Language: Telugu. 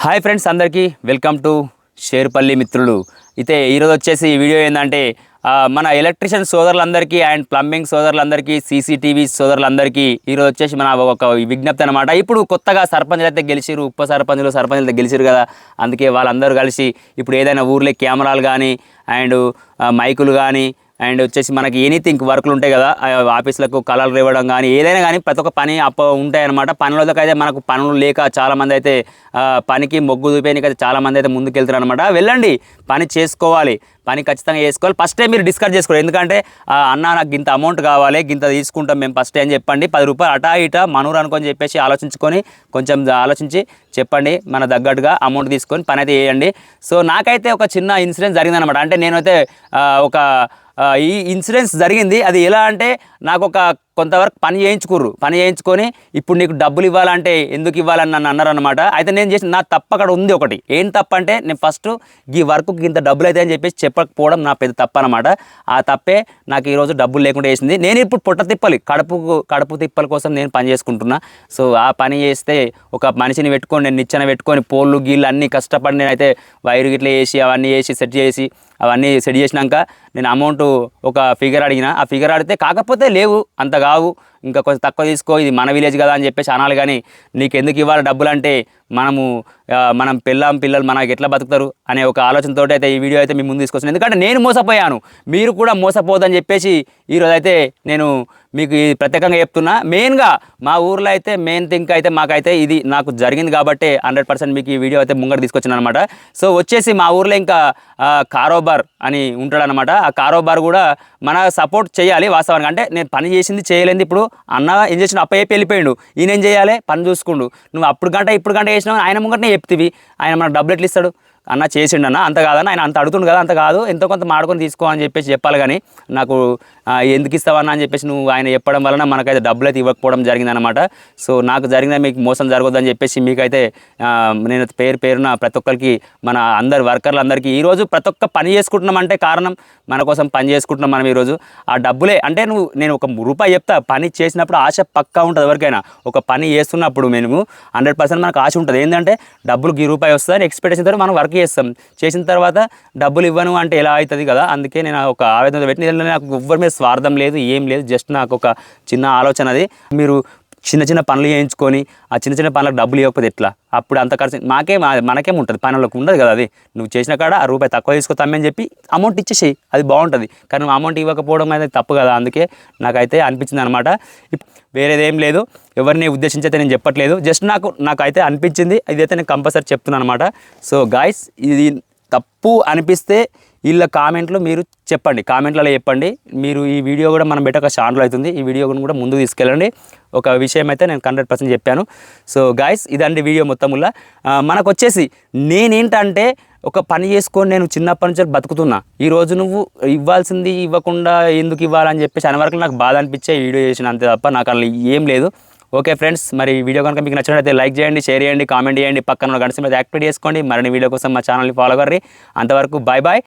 హాయ్ ఫ్రెండ్స్, అందరికీ వెల్కమ్ టు షేర్పల్లి మిత్రులు. అయితే ఈరోజు వచ్చేసి ఈ వీడియో ఏంటంటే మన ఎలక్ట్రిషియన్ సోదరులందరికీ అండ్ ప్లంబింగ్ సోదరులందరికీ, సీసీటీవీ సోదరులందరికీ ఈరోజు వచ్చేసి మన ఒక విజ్ఞప్తి అనమాట. ఇప్పుడు కొత్తగా సర్పంచ్లు అయితే గెలిచిరు, ఉప సర్పంచ్లు అయితే గెలిచిరు కదా. అందుకే వాళ్ళందరూ కలిసి ఇప్పుడు ఏదైనా ఊర్లో కెమెరాలు కానీ అండ్ మైకులు కానీ అండ్ వచ్చేసి మనకి ఎనీథింగ్ వర్క్లు ఉంటాయి కదా, ఆఫీసులకు కలర్లు ఇవ్వడం కానీ ఏదైనా కానీ ప్రతి ఒక్క పని ఉంటాయన్నమాట. పనులకి అయితే మనకు పనులు లేక చాలామంది అయితే పనికి మొగ్గు చూపేయడానికి అయితే చాలామంది అయితే ముందుకెళ్తారు అనమాట. వెళ్ళండి, పని చేసుకోవాలి, పని ఖచ్చితంగా చేసుకోవాలి. ఫస్టే మీరు డిస్కస్ చేసుకోవాలి. ఎందుకంటే అన్న నాకు ఇంత అమౌంట్ కావాలి, ఇంత తీసుకుంటాం మేము ఫస్టే అని చెప్పండి. 10 రూపాయలు అటా ఇటా మనూరు అనుకొని చెప్పేసి ఆలోచించుకొని కొంచెం ఆలోచించి చెప్పండి. మన తగ్గట్టుగా అమౌంట్ తీసుకొని పని అయితే చేయండి. సో నాకైతే ఒక చిన్న ఇన్సిడెంట్ జరిగిందనమాట. అంటే నేనైతే ఒక ఈ ఇన్సిడెన్స్ జరిగింది. అది ఎలా అంటే నాకు ఒక కొంతవరకు పని చేయించుకొని ఇప్పుడు నీకు డబ్బులు ఇవ్వాలంటే ఎందుకు ఇవ్వాలని నన్ను అన్నారనమాట. అయితే నేను చేసిన నా తప్పు అక్కడ ఉంది ఒకటి. ఏం తప్పు అంటే నేను ఫస్ట్ ఈ వర్క్కి ఇంత డబ్బులు అయితే అని చెప్పేసి చెప్పకపోవడం నా పెద్ద తప్పు అనమాట. ఆ తప్పే నాకు ఈరోజు డబ్బులు లేకుండా వేసింది. నేను ఇప్పుడు కడుపు తిప్పల కోసం నేను పని చేసుకుంటున్నా. సో ఆ పని చేస్తే ఒక మనిషిని పెట్టుకొని నేను నిచ్చెన పెట్టుకొని పోళ్ళు గీళ్ళు అన్నీ కష్టపడి నేనైతే వైరు గిట్ల వేసి అవన్నీ అవన్నీ సెట్ చేసినాక నేను అమౌంట్ ఒక ఫిగర్ అడిగిన. ఆ ఫిగర్ అడిగితే కాకపోతే లేవు, అంత కావు, ఇంకా కొంచెం తక్కువ తీసుకో, ఇది మన విలేజ్ కదా అని చెప్పేసి అనాలి. కానీ నీకు ఎందుకు ఇవ్వాలి డబ్బులు అంటే మనం పిల్లలు మనకి ఎట్లా బతుకుతారు అనే ఒక ఆలోచనతో అయితే ఈ వీడియో అయితే మీ ముందు తీసుకొచ్చాను. ఎందుకంటే నేను మోసపోయాను, మీరు కూడా మోసపోదని చెప్పేసి ఈరోజు అయితే నేను మీకు ప్రత్యేకంగా చెప్తున్నా. మెయిన్గా మా ఊర్లో అయితే మెయిన్ థింక్ అయితే మాకైతే ఇది నాకు జరిగింది కాబట్టి 100% మీకు ఈ వీడియో అయితే ముంగట తీసుకొచ్చాను అనమాట. సో వచ్చేసి మా ఊర్లో ఇంకా కారోబార్ అని ఉంటాడనమాట. ఆ కారోబార్ కూడా మన సపోర్ట్ చేయాలి వాస్తవానికి. అంటే నేను పని చేసింది చేయలేదు, ఇప్పుడు అన్న ఏం చేసిన అప్పయ్యే వెళ్ళిపోయిండు, ఈయన ఏం చేయాలి, పని చూసుకుండు. నువ్వు ఇప్పుడు గంట చేసినావు, ఆయన ముంగటనే చెప్తివి, ఆయన మనకు డబ్బులు ఎట్లా ఇస్తాడు? అన్న చేసిండు అన్న, అంత కాదన్న, ఆయన అంత అడుగుతుండు కదా, అంత కాదు, ఎంతో కొంత మాడుకొని తీసుకో అని చెప్పేసి చెప్పాలి. కానీ నాకు ఎందుకు ఇస్తావన్నా అని చెప్పేసి నువ్వు ఆయన చెప్పడం వలన మనకైతే డబ్బులు అయితే ఇవ్వకపోవడం జరిగిందనమాట. సో నాకు జరిగిన మీకు మోసం జరగొద్దని చెప్పేసి మీకైతే నేను పేరున ప్రతి ఒక్కరికి మన అందరు వర్కర్లందరికీ ఈరోజు ప్రతి ఒక్క పని చేసుకుంటున్నామంటే కారణం మన కోసం పని చేసుకుంటున్నాం మనం ఈరోజు. ఆ డబ్బులే అంటే నేను ఒక రూపాయి చెప్తా, పని చేసినప్పుడు ఆశ పక్కా ఉంటుంది ఎవరికైనా. ఒక పని చేస్తున్నప్పుడు మేము 100% మనకు ఆశ ఉంటుంది. ఏంటంటే డబ్బులు ఈ రూపాయి వస్తుందని ఎక్స్పెక్టేషన్ తోటి మనం వర్క్ చేసిన తర్వాత డబ్బులు ఇవ్వను అంటే ఎలా అవుతుంది కదా. అందుకే నేను ఒక ఆవేదన పెట్టి, నాకు ఎవ్వరి మీద స్వార్థం లేదు, ఏం లేదు, జస్ట్ నాకు ఒక చిన్న ఆలోచన. అది మీరు చిన్న పనులు చేయించుకొని ఆ చిన్న పనులకు డబ్బులు ఇవ్వకపోతే ఎట్లా? అప్పుడు అంత ఖర్చు మనకేం ఉంటుంది, పనులకు ఉండదు కదా. అది నువ్వు చేసిన కాడ ఆ రూపాయి తక్కువ తీసుకొస్తామని చెప్పి అమౌంట్ ఇచ్చేసేయి, అది బాగుంటుంది. కానీ నువ్వు అమౌంట్ ఇవ్వకపోవడం అనేది తప్పు కదా. అందుకే నాకైతే అనిపించింది అనమాట. వేరేదేం లేదు, ఎవరిని ఉద్దేశించి అయితే నేను చెప్పట్లేదు, జస్ట్ నాకైతే అనిపించింది, ఇదైతే నేను కంపల్సరీ చెప్తున్నాను అనమాట. సో గాయ్స్, ఇది తప్పు అనిపిస్తే వీళ్ళ కామెంట్లో మీరు చెప్పండి, కామెంట్లలో చెప్పండి. మీరు ఈ వీడియో కూడా మనం పెట్టక ఛానల్ అవుతుంది, ఈ వీడియో కూడా ముందుకు తీసుకెళ్ళండి. ఒక విషయం అయితే నేను 100% చెప్పాను. సో గాయ్స్, ఇదండి వీడియో మొత్తంలో. మనకు వచ్చేసి నేనేంటంటే ఒక పని చేసుకొని నేను చిన్నప్పటి నుంచి బతుకుతున్నా. ఈరోజు నువ్వు ఇవ్వాల్సింది ఇవ్వకుండా ఎందుకు ఇవ్వాలని చెప్పేసి అనే వరకు నాకు బాధ అనిపించే వీడియో చేసిన, అంతే తప్ప నాకు అలా ఏం లేదు. ఓకే ఫ్రెండ్స్, మరి వీడియో కనుక మీకు నచ్చినట్లయితే లైక్ చేయండి, షేర్ చేయండి, కామెంట్ చేయండి, పక్కన గంట సింబల్ యాక్టివేట్ చేసుకోండి. మరిన్ని వీడియో కోసం మా ఛానల్ని ఫాలో కర్రీ. అంతవరకు బాయ్ బాయ్.